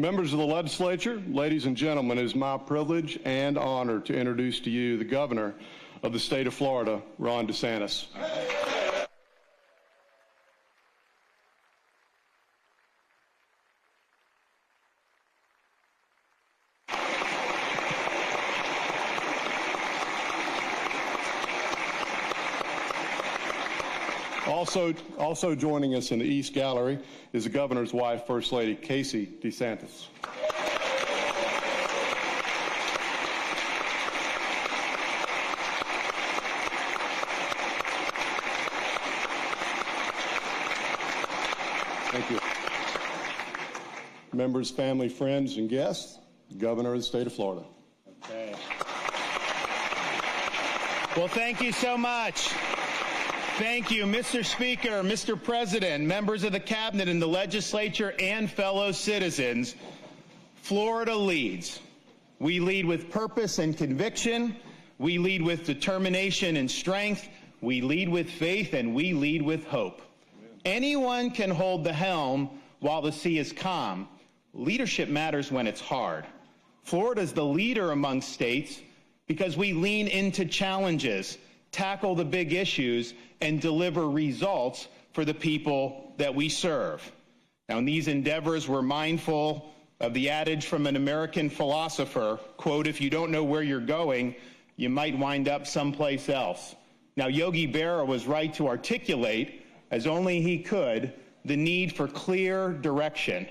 Members of the legislature, ladies and gentlemen, it is my privilege and honor to introduce to you the governor of the state of Florida, Ron DeSantis. Also joining us in the East Gallery is the governor's wife, First Lady Casey DeSantis. Thank you. Members, family, friends, and guests, the governor of the state of Florida. Okay. Well, thank you so much. Thank you, Mr. Speaker, Mr. President, members of the cabinet and the legislature, and fellow citizens. Florida leads. We lead with purpose and conviction. We lead with determination and strength. We lead with faith, and we lead with hope. Anyone can hold the helm while the sea is calm. Leadership matters when it's hard. Florida is the leader among states because we lean into challenges, tackle the big issues, and deliver results for the people that we serve. Now, in these endeavors, we're mindful of the adage from an American philosopher, quote, "If you don't know where you're going, you might wind up someplace else." Now, Yogi Berra was right to articulate, as only he could, the need for clear direction.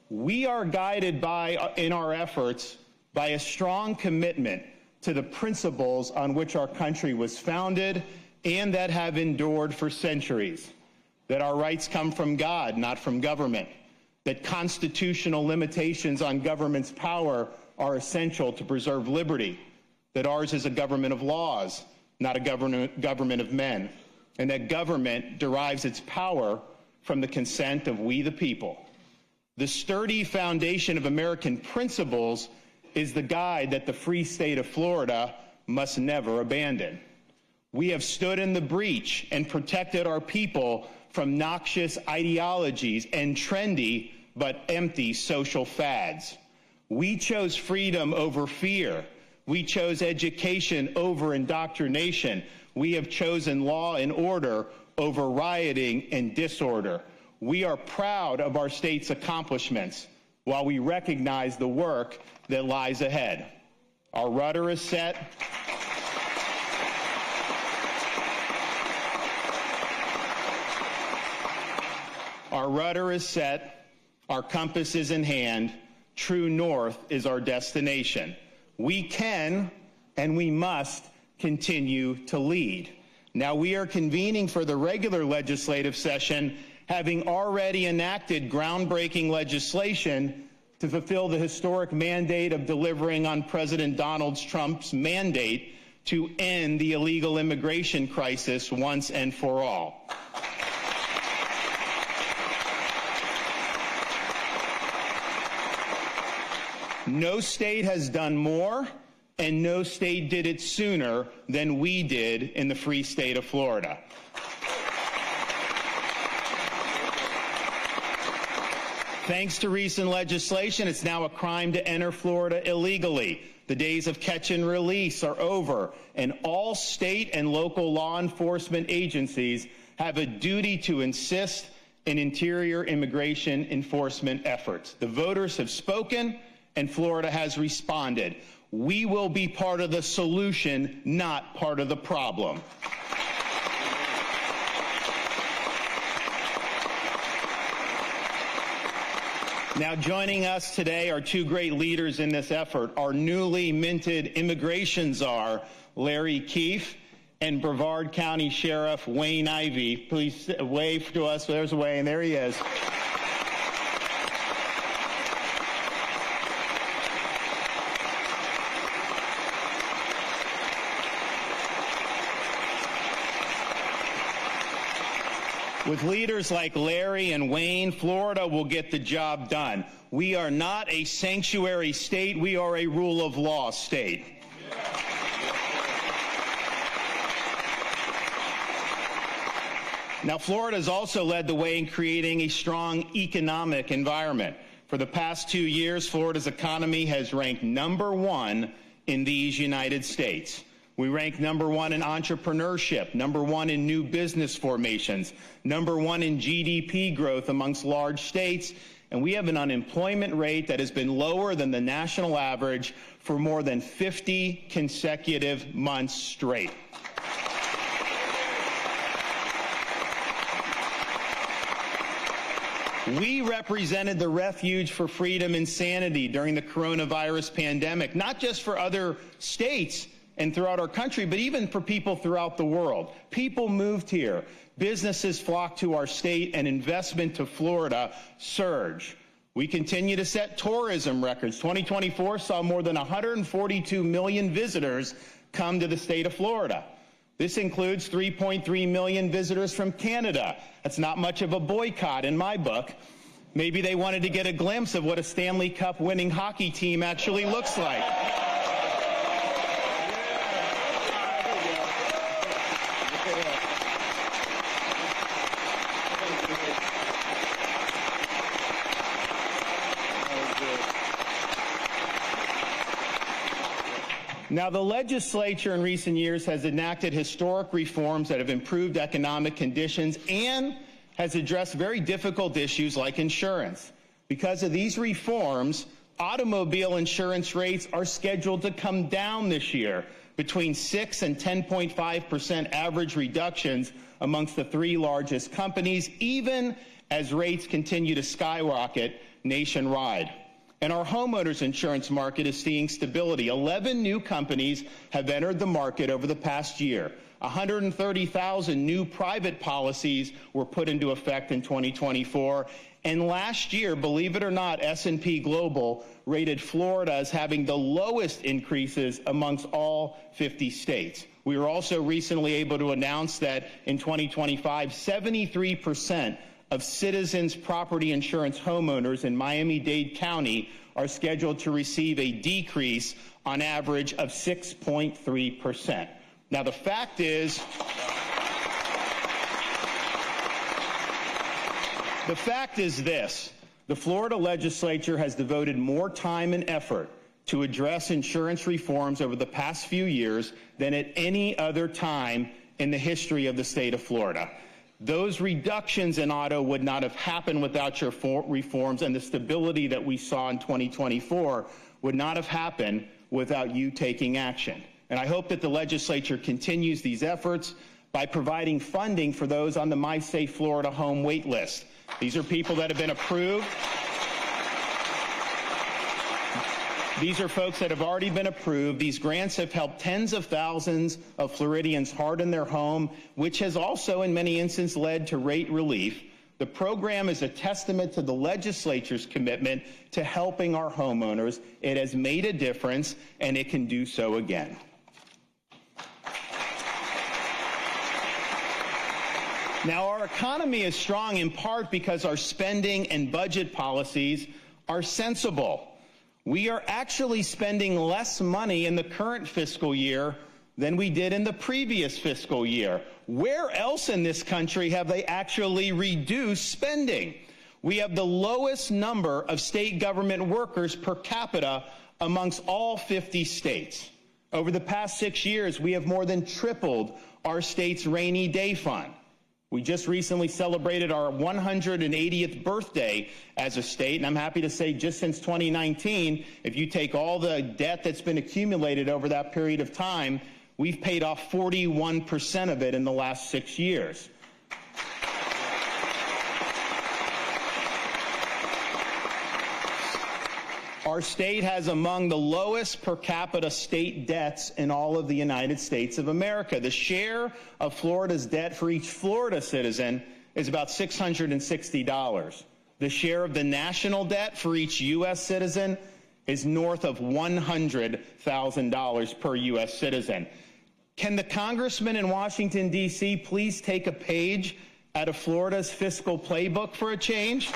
We are guided in our efforts by a strong commitment to the principles on which our country was founded and that have endured for centuries. That our rights come from God, not from government. That constitutional limitations on government's power are essential to preserve liberty. That ours is a government of laws, not a government of men. And that government derives its power from the consent of we the people. The sturdy foundation of American principles is the guide that the free state of Florida must never abandon. We have stood in the breach and protected our people from noxious ideologies and trendy but empty social fads. We chose freedom over fear. We chose education over indoctrination. We have chosen law and order over rioting and disorder. We are proud of our state's accomplishments while we recognize the work that lies ahead. Our rudder is set. Our rudder is set. Our compass is in hand. True north is our destination. We can and we must continue to lead. Now, we are convening for the regular legislative session, having already enacted groundbreaking legislation to fulfill the historic mandate of delivering on President Donald Trump's mandate to end the illegal immigration crisis once and for all. No state has done more, and no state did it sooner than we did in the free state of Florida. Thanks to recent legislation, it's now a crime to enter Florida illegally. The days of catch and release are over, and all state and local law enforcement agencies have a duty to assist in interior immigration enforcement efforts. The voters have spoken, and Florida has responded. We will be part of the solution, not part of the problem. Now, joining us today are two great leaders in this effort, our newly minted immigration czar, Larry Keefe, and Brevard County Sheriff Wayne Ivey. Please wave to us. There's Wayne. There he is. With leaders like Larry and Wayne, Florida will get the job done. We are not a sanctuary state. We are a rule of law state. Now, Florida has also led the way in creating a strong economic environment. For the past 2 years, Florida's economy has ranked #1 in these United States. We rank #1 in entrepreneurship, #1 in new business formations, #1 in GDP growth amongst large states, and we have an unemployment rate that has been lower than the national average for more than 50 consecutive months straight. We represented the refuge for freedom and sanity during the coronavirus pandemic, not just for other states and throughout our country, but even for people throughout the world. People moved here, businesses flocked to our state, and investment to Florida surged. We continue to set tourism records. 2024 saw more than 142 million visitors come to the state of Florida. This includes 3.3 million visitors from Canada. That's not much of a boycott in my book. Maybe they wanted to get a glimpse of what a Stanley Cup winning hockey team actually looks like. Now, the legislature in recent years has enacted historic reforms that have improved economic conditions and has addressed very difficult issues like insurance. Because of these reforms, automobile insurance rates are scheduled to come down this year, between 6 and 10.5% average reductions amongst the 3 largest companies, even as rates continue to skyrocket nationwide. And our homeowners insurance market is seeing stability. 11 new companies have entered the market over the past year. 130,000 new private policies were put into effect in 2024. And last year, believe it or not, S&P Global rated Florida as having the lowest increases amongst all 50 states. We were also recently able to announce that in 2025, 73% of Citizens property insurance homeowners in Miami-Dade County are scheduled to receive a decrease on average of 6.3%. Now, the fact is this: the Florida legislature has devoted more time and effort to address insurance reforms over the past few years than at any other time in the history of the state of Florida. Those reductions in auto would not have happened without your reforms, and the stability that we saw in 2024 would not have happened without you taking action. And I hope that the legislature continues these efforts by providing funding for those on the My Safe Florida home wait list. These are people that have been approved. These are folks that have already been approved. These grants have helped tens of thousands of Floridians harden their home, which has also in many instances led to rate relief. The program is a testament to the legislature's commitment to helping our homeowners. It has made a difference, and it can do so again. Now, our economy is strong in part because our spending and budget policies are sensible. We are actually spending less money in the current fiscal year than we did in the previous fiscal year. Where else in this country have they actually reduced spending? We have the lowest number of state government workers per capita amongst all 50 states. Over the past 6 years, we have more than tripled our state's rainy day fund. We just recently celebrated our 180th birthday as a state, and I'm happy to say just since 2019, if you take all the debt that's been accumulated over that period of time, we've paid off 41% of it in the last 6 years. Our state has among the lowest per capita state debts in all of the United States of America. The share of Florida's debt for each Florida citizen is about $660. The share of the national debt for each U.S. citizen is north of $100,000 per U.S. citizen. Can the congressman in Washington, D.C. please take a page out of Florida's fiscal playbook for a change?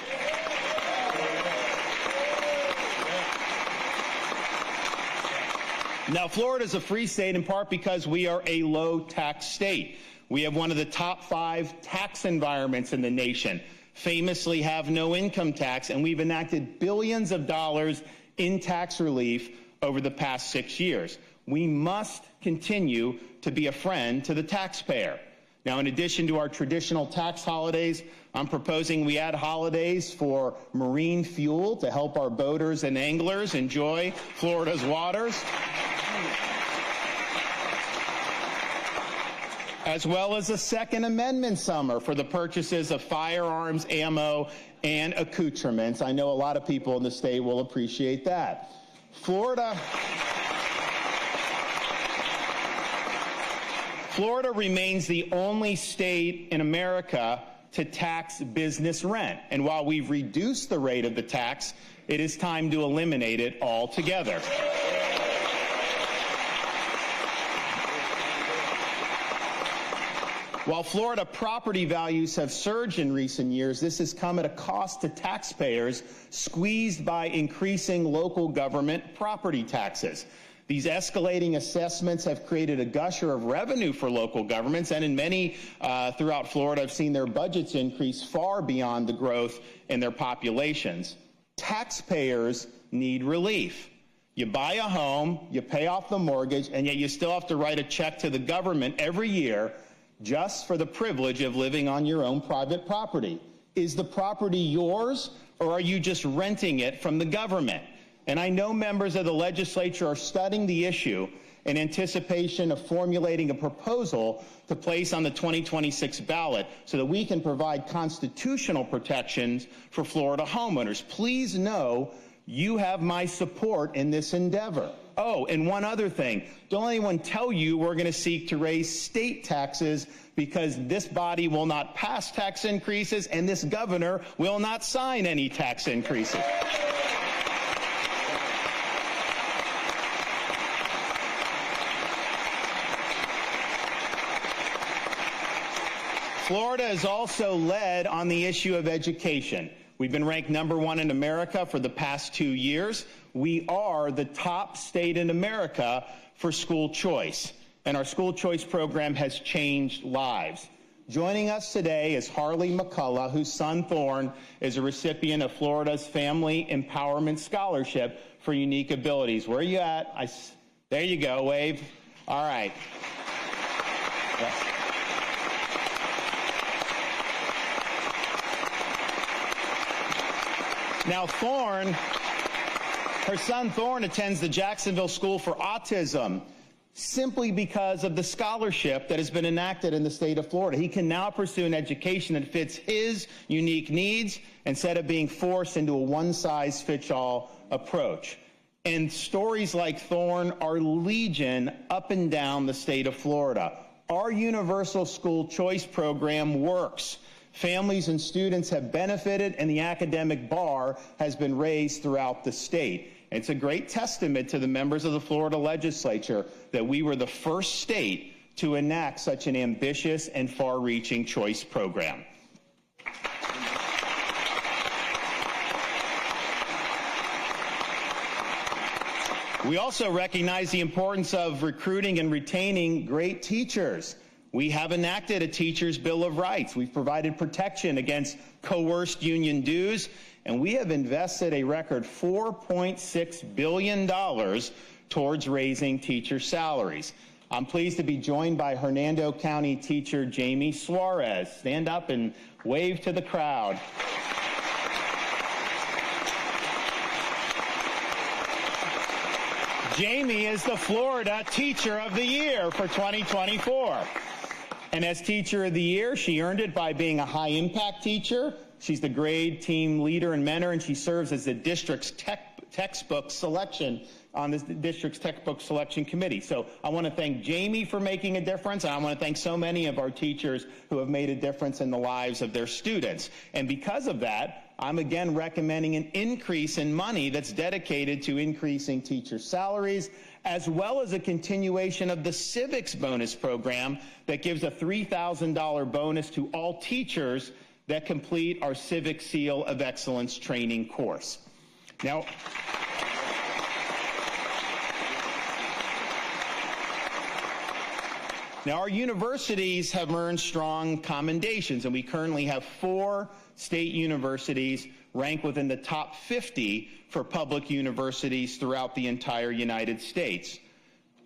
Now, Florida is a free state in part because we are a low-tax state. We have one of the top 5 tax environments in the nation. famously have no income tax, and we've enacted billions of dollars in tax relief over the past 6 years. We must continue to be a friend to the taxpayer. Now, in addition to our traditional tax holidays, I'm proposing we add holidays for marine fuel to help our boaters and anglers enjoy Florida's waters, as well as a Second Amendment summer for the purchases of firearms, ammo, and accoutrements. I know a lot of people in the state will appreciate that. Florida remains the only state in America to tax business rent. And while we've reduced the rate of the tax, it is time to eliminate it altogether. While Florida property values have surged in recent years, this has come at a cost to taxpayers squeezed by increasing local government property taxes. These escalating assessments have created a gusher of revenue for local governments, and in many throughout Florida have seen their budgets increase far beyond the growth in their populations. Taxpayers need relief. You buy a home, you pay off the mortgage, and yet you still have to write a check to the government every year just for the privilege of living on your own private property. Is the property yours, or are you just renting it from the government? And I know members of the legislature are studying the issue in anticipation of formulating a proposal to place on the 2026 ballot so that we can provide constitutional protections for Florida homeowners. Please know you have my support in this endeavor. Oh, and one other thing. Don't let anyone tell you we're going to seek to raise state taxes, because this body will not pass tax increases and this governor will not sign any tax increases. Florida is also led on the issue of education. We've been ranked #1 in America for the past 2 years. We are the top state in America for school choice, and our school choice program has changed lives. Joining us today is Harley McCullough, whose son Thorne is a recipient of Florida's Family Empowerment Scholarship for Unique Abilities. Where are you at? There you go, wave. All right. Yes. Now, her son Thorne attends the Jacksonville School for Autism simply because of the scholarship that has been enacted in the state of Florida. He can now pursue an education that fits his unique needs instead of being forced into a one-size-fits-all approach. And stories like Thorne are legion up and down the state of Florida. Our universal school choice program works. Families and students have benefited, and the academic bar has been raised throughout the state. It's a great testament to the members of the Florida legislature that we were the first state to enact such an ambitious and far-reaching choice program. We also recognize the importance of recruiting and retaining great teachers. We have enacted a Teacher's Bill of Rights. We've provided protection against coerced union dues, and we have invested a record $4.6 billion towards raising teacher salaries. I'm pleased to be joined by Hernando County teacher Jamie Suarez. Stand up and wave to the crowd. Jamie is the Florida Teacher of the Year for 2024. And as Teacher of the Year, she earned it by being a high-impact teacher. She's the grade team leader and mentor, and she serves as the district's textbook selection on the district's textbook selection committee. So I want to thank Jamie for making a difference, and I want to thank so many of our teachers who have made a difference in the lives of their students. And because of that, I'm again recommending an increase in money that's dedicated to increasing teacher salaries, as well as a continuation of the civics bonus program that gives a $3,000 bonus to all teachers that complete our Civic Seal of Excellence training course. Now, Now, our universities have earned strong commendations, and we currently have 4 state universities ranked within the top 50 for public universities throughout the entire United States.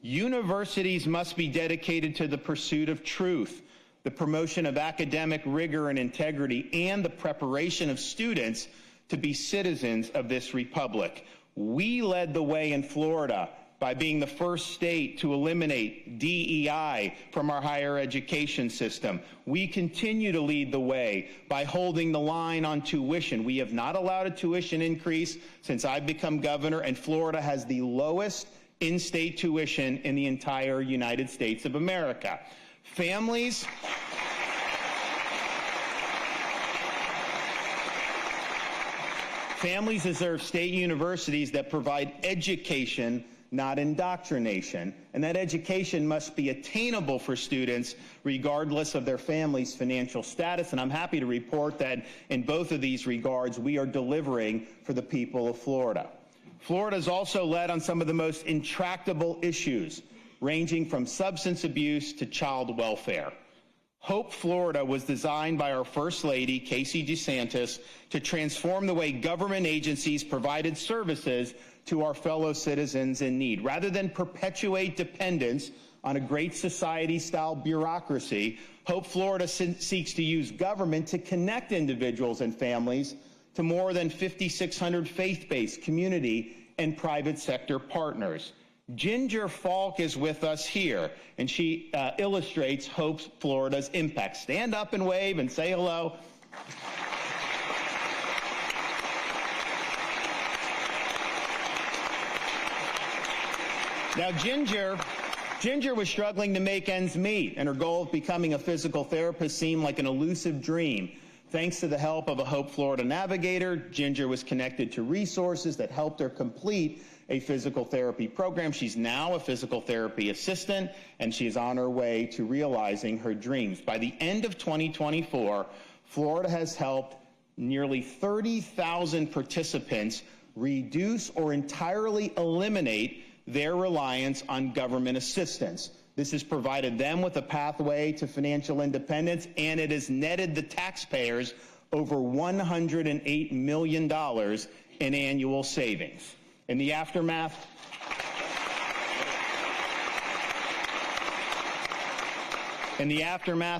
Universities must be dedicated to the pursuit of truth, the promotion of academic rigor and integrity, and the preparation of students to be citizens of this republic. We led the way in Florida by being the first state to eliminate DEI from our higher education system. We continue to lead the way by holding the line on tuition. We have not allowed a tuition increase since I've become governor, and Florida has the lowest in-state tuition in the entire United States of America. Families deserve state universities that provide education, not indoctrination, and that education must be attainable for students regardless of their family's financial status. And I'm happy to report that in both of these regards, we are delivering for the people of Florida. Florida is also led on some of the most intractable issues, ranging from substance abuse to child welfare. Hope Florida was designed by our First Lady, Casey DeSantis, to transform the way government agencies provided services to our fellow citizens in need. Rather than perpetuate dependence on a great society-style bureaucracy, Hope Florida seeks to use government to connect individuals and families to more than 5,600 faith-based, community, and private sector partners. Ginger Falk is with us here, and she illustrates Hope Florida's impact. Stand up and wave and say hello. Now, Ginger was struggling to make ends meet, and her goal of becoming a physical therapist seemed like an elusive dream. Thanks to the help of a Hope Florida navigator, Ginger was connected to resources that helped her complete a physical therapy program. She's now a physical therapy assistant, and she is on her way to realizing her dreams. By the end of 2024, Florida has helped nearly 30,000 participants reduce or entirely eliminate their reliance on government assistance. This has provided them with a pathway to financial independence, and it has netted the taxpayers over $108 million in annual savings. In the aftermath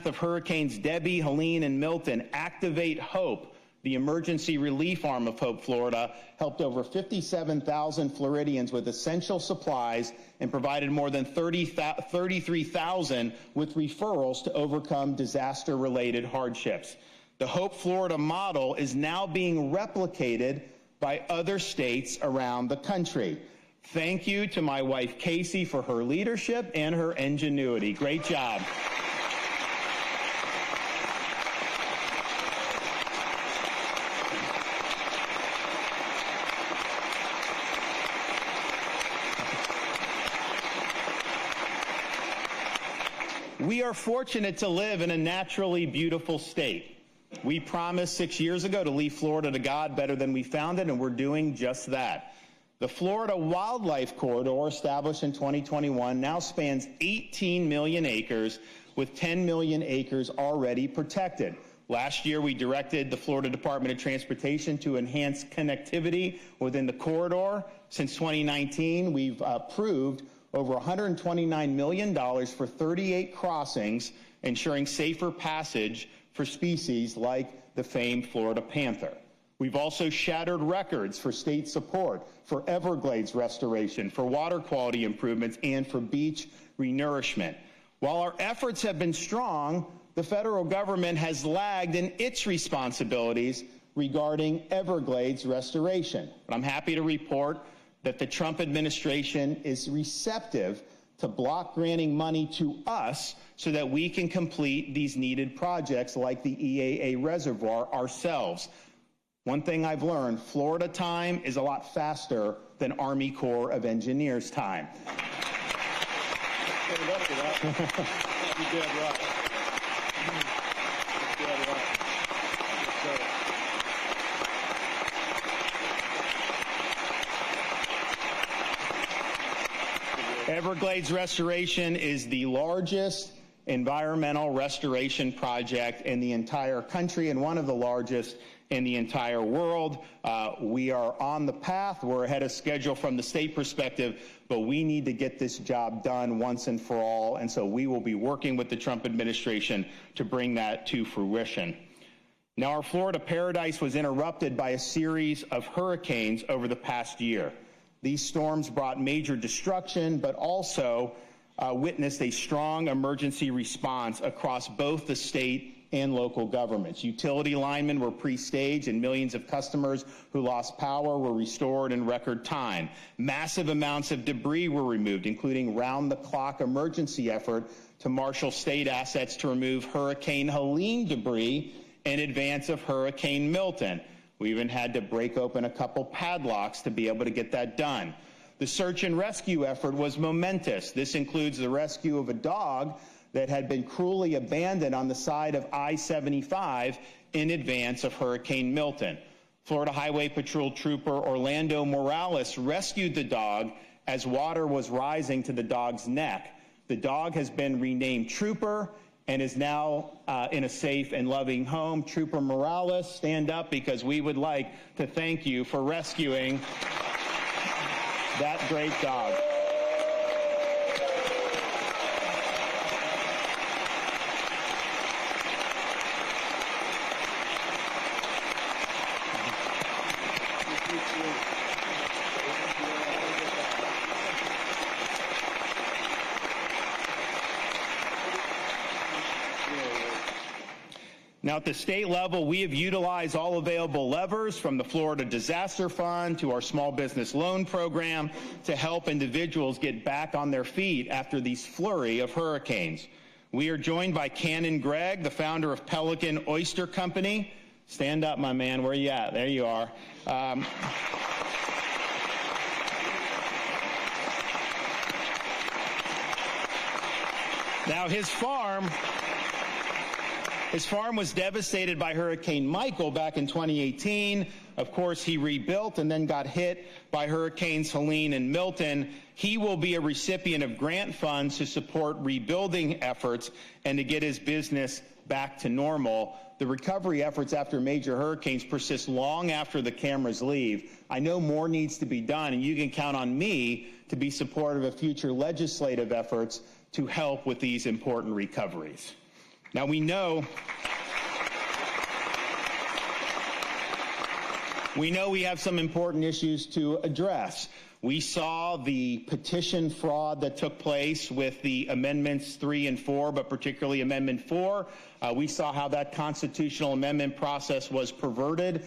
of Hurricanes Debbie, Helene, and Milton, Activate Hope, the emergency relief arm of Hope Florida, helped over 57,000 Floridians with essential supplies and provided more than 33,000 with referrals to overcome disaster-related hardships. The Hope Florida model is now being replicated by other states around the country. Thank you to my wife, Casey, for her leadership and her ingenuity. Great job. We are fortunate to live in a naturally beautiful state. We promised 6 years ago to leave Florida to God better than we found it, and we're doing just that. The Florida Wildlife Corridor, established in 2021, now spans 18 million acres, with 10 million acres already protected. Last year, we directed the Florida Department of Transportation to enhance connectivity within the corridor. Since 2019, we've approved over $129 million for 38 crossings, ensuring safer passage for species like the famed Florida panther. We've also shattered records for state support, for Everglades restoration, for water quality improvements, and for beach renourishment. While our efforts have been strong, the federal government has lagged in its responsibilities regarding Everglades restoration. But I'm happy to report that the Trump administration is receptive to block granting money to us so that we can complete these needed projects like the EAA reservoir ourselves. One thing I've learned, Florida time is a lot faster than Army Corps of Engineers time. Everglades restoration is the largest environmental restoration project in the entire country and one of the largest in the entire world. We are on the path. We're ahead of schedule from the state perspective, but we need to get this job done once and for all, and so we will be working with the Trump administration to bring that to fruition. Now, our Florida paradise was interrupted by a series of hurricanes over the past year. These storms brought major destruction, but also witnessed a strong emergency response across both the state and local governments. Utility linemen were pre-staged and millions of customers who lost power were restored in record time. Massive amounts of debris were removed, including round-the-clock emergency effort to marshal state assets to remove Hurricane Helene debris in advance of Hurricane Milton. We even had to break open a couple padlocks to be able to get that done. The search and rescue effort was momentous. This includes the rescue of a dog that had been cruelly abandoned on the side of I-75 in advance of Hurricane Milton. Florida Highway Patrol Trooper Orlando Morales rescued the dog as water was rising to the dog's neck. The dog has been renamed Trooper and is now in a safe and loving home. Trooper Morales, stand up, because we would like to thank you for rescuing that great dog. Now, at the state level, we have utilized all available levers, from the Florida Disaster Fund to our small business loan program, to help individuals get back on their feet after these flurry of hurricanes. We are joined by Cannon Gregg, the founder of Pelican Oyster Company. Stand up, my man. Where are you at? There you are. Now, his farm was devastated by Hurricane Michael back in 2018. Of course, he rebuilt and then got hit by Hurricanes Helene and Milton. He will be a recipient of grant funds to support rebuilding efforts and to get his business back to normal. The recovery efforts after major hurricanes persist long after the cameras leave. I know more needs to be done, and you can count on me to be supportive of future legislative efforts to help with these important recoveries. Now, we know we have some important issues to address. We saw the petition fraud that took place with the Amendments 3 and 4, but particularly Amendment 4. We saw how that constitutional amendment process was perverted.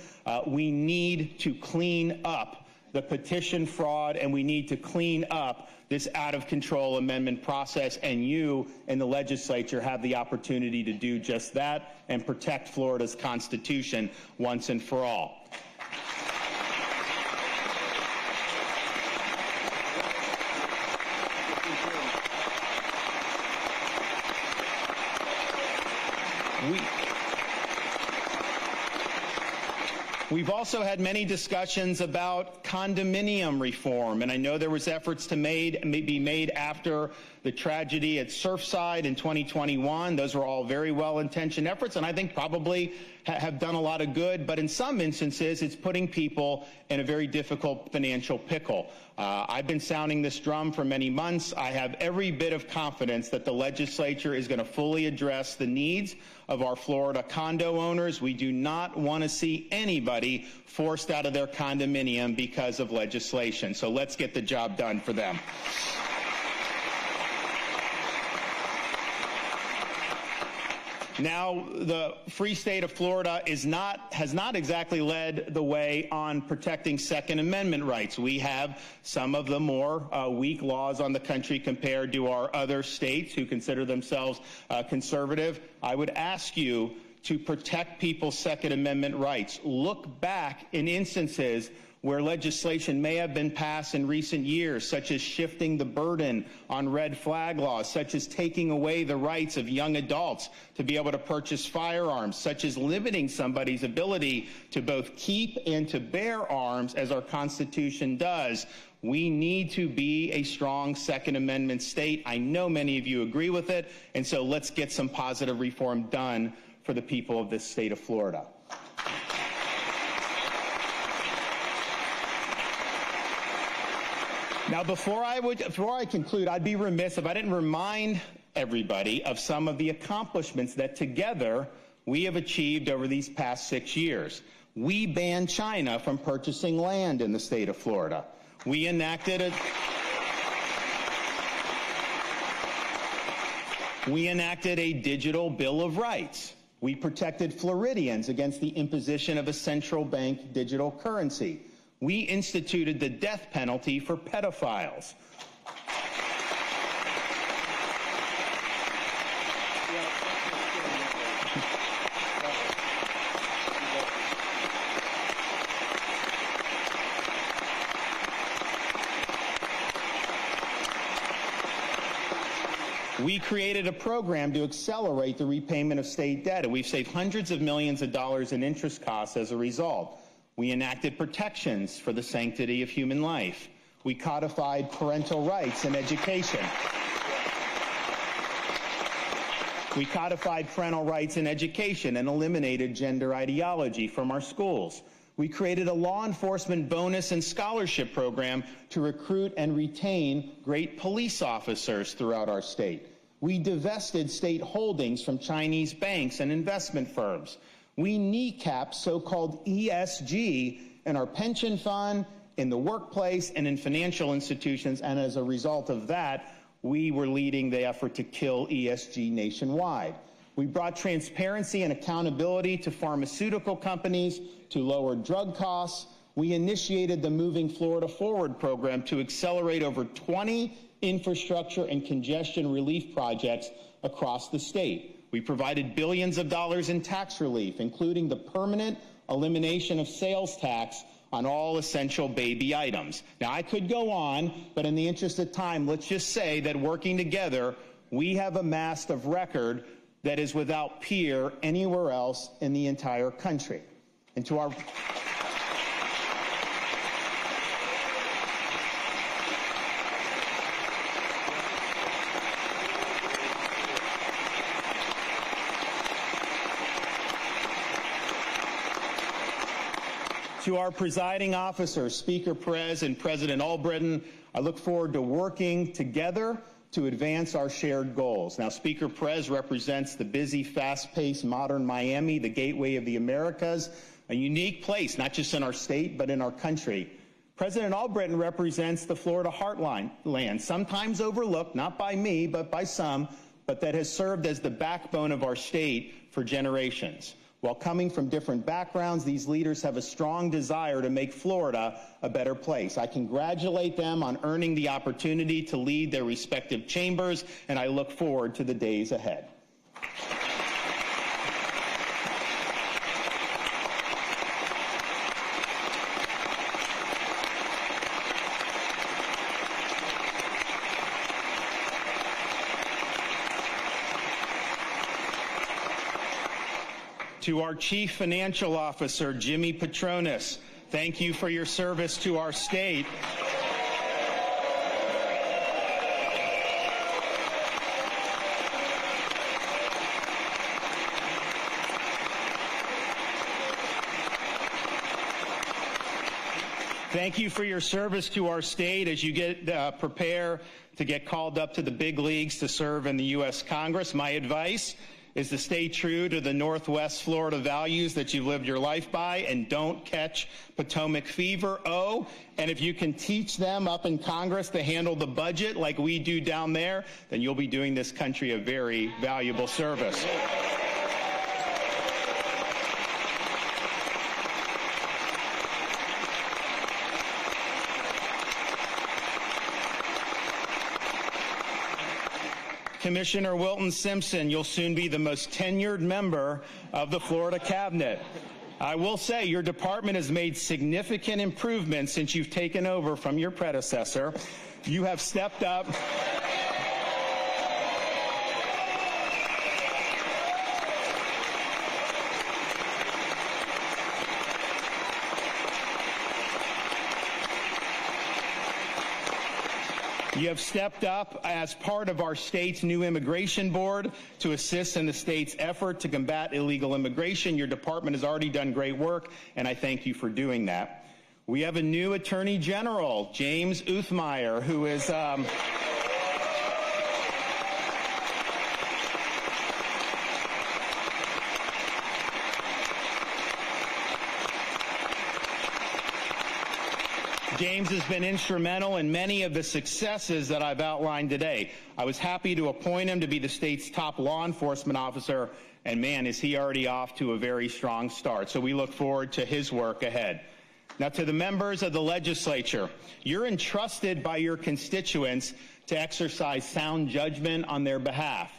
We need to clean up the petition fraud, and we need to clean up this out-of-control amendment process, and you in the legislature have the opportunity to do just that and protect Florida's Constitution once and for all. We've also had many discussions about condominium reform, and I know there was efforts to be made after the tragedy at Surfside in 2021. Those were all very well-intentioned efforts, and I think probably have done a lot of good, but in some instances, it's putting people in a very difficult financial pickle. I've been sounding this drum for many months. I have every bit of confidence that the legislature is going to fully address the needs of our Florida condo owners. We do not want to see anybody forced out of their condominium because of legislation. So let's get the job done for them. Now, the free state of Florida has not exactly led the way on protecting Second Amendment rights. We have some of the more weak laws on the country compared to our other states who consider themselves conservative. I would ask you to protect people's Second Amendment rights. Look back in instances where legislation may have been passed in recent years, such as shifting the burden on red flag laws, such as taking away the rights of young adults to be able to purchase firearms, such as limiting somebody's ability to both keep and to bear arms, as our Constitution does. We need to be a strong Second Amendment state. I know many of you agree with it, and so let's get some positive reform done for the people of this state of Florida. Now, before I conclude, I'd be remiss if I didn't remind everybody of some of the accomplishments that together we have achieved over these past 6 years. We banned China from purchasing land in the state of Florida. We enacted a digital Bill of Rights. We protected Floridians against the imposition of a central bank digital currency. We instituted the death penalty for pedophiles. We created a program to accelerate the repayment of state debt, and we've saved hundreds of millions of dollars in interest costs as a result. We enacted protections for the sanctity of human life. We codified parental rights in education. We codified parental rights in education and eliminated gender ideology from our schools. We created a law enforcement bonus and scholarship program to recruit and retain great police officers throughout our state. We divested state holdings from Chinese banks and investment firms. We kneecapped so-called ESG in our pension fund, in the workplace, and in financial institutions, and as a result of that, we were leading the effort to kill ESG nationwide. We brought transparency and accountability to pharmaceutical companies to lower drug costs. We initiated the Moving Florida Forward program to accelerate over 20 infrastructure and congestion relief projects across the state. We provided billions of dollars in tax relief, including the permanent elimination of sales tax on all essential baby items. Now, I could go on, but in the interest of time, let's just say that working together, we have amassed a record that is without peer anywhere else in the entire country. And to our To our presiding officers, Speaker Perez and President Albritton, I look forward to working together to advance our shared goals. Now, Speaker Perez represents the busy, fast-paced, modern Miami, the gateway of the Americas, a unique place, not just in our state, but in our country. President Albritton represents the Florida heartland, sometimes overlooked, not by me, but by some, but that has served as the backbone of our state for generations. While coming from different backgrounds, these leaders have a strong desire to make Florida a better place. I congratulate them on earning the opportunity to lead their respective chambers, and I look forward to the days ahead. To our Chief Financial Officer, Jimmy Petronis, thank you for your service to our state. Thank you for your service to our state as you prepare to get called up to the big leagues to serve in the U.S. Congress. My advice is to stay true to the Northwest Florida values that you've lived your life by and don't catch Potomac fever. Oh, and if you can teach them up in Congress to handle the budget like we do down there, then you'll be doing this country a very valuable service. Commissioner Wilton Simpson, you'll soon be the most tenured member of the Florida Cabinet. I will say your department has made significant improvements since you've taken over from your predecessor. You have stepped up. You have stepped up as part of our state's new immigration board to assist in the state's effort to combat illegal immigration. Your department has already done great work, and I thank you for doing that. We have a new Attorney General, James Uthmeyer, who is... James has been instrumental in many of the successes that I've outlined today. I was happy to appoint him to be the state's top law enforcement officer, and man, is he already off to a very strong start. So we look forward to his work ahead. Now, to the members of the legislature, you're entrusted by your constituents to exercise sound judgment on their behalf.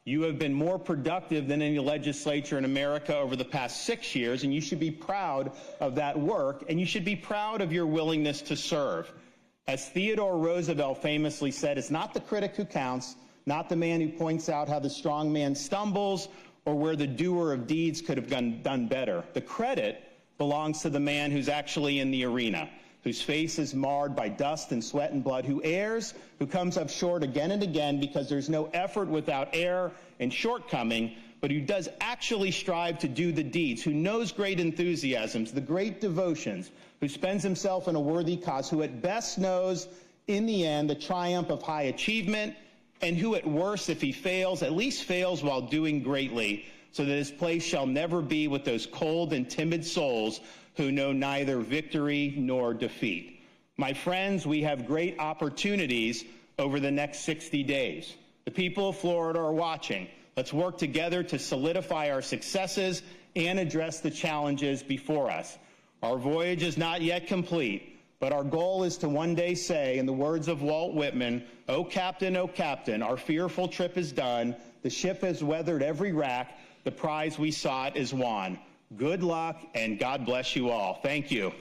You have been more productive than any legislature in America over the past 6 years, and you should be proud of that work, and you should be proud of your willingness to serve. As Theodore Roosevelt famously said, it's not the critic who counts, not the man who points out how the strong man stumbles or where the doer of deeds could have done better. The credit belongs to the man who's actually in the arena, whose face is marred by dust and sweat and blood, who errs, who comes up short again and again because there's no effort without error and shortcoming, but who does actually strive to do the deeds, who knows great enthusiasms, the great devotions, who spends himself in a worthy cause, who at best knows in the end the triumph of high achievement, and who at worst, if he fails, at least fails while doing greatly, so that his place shall never be with those cold and timid souls who know neither victory nor defeat. My friends, we have great opportunities over the next 60 days. The people of Florida are watching. Let's work together to solidify our successes and address the challenges before us. Our voyage is not yet complete, but our goal is to one day say, in the words of Walt Whitman, O Captain, our fearful trip is done. The ship has weathered every rack. The prize we sought is won. Good luck, and God bless you all. Thank you.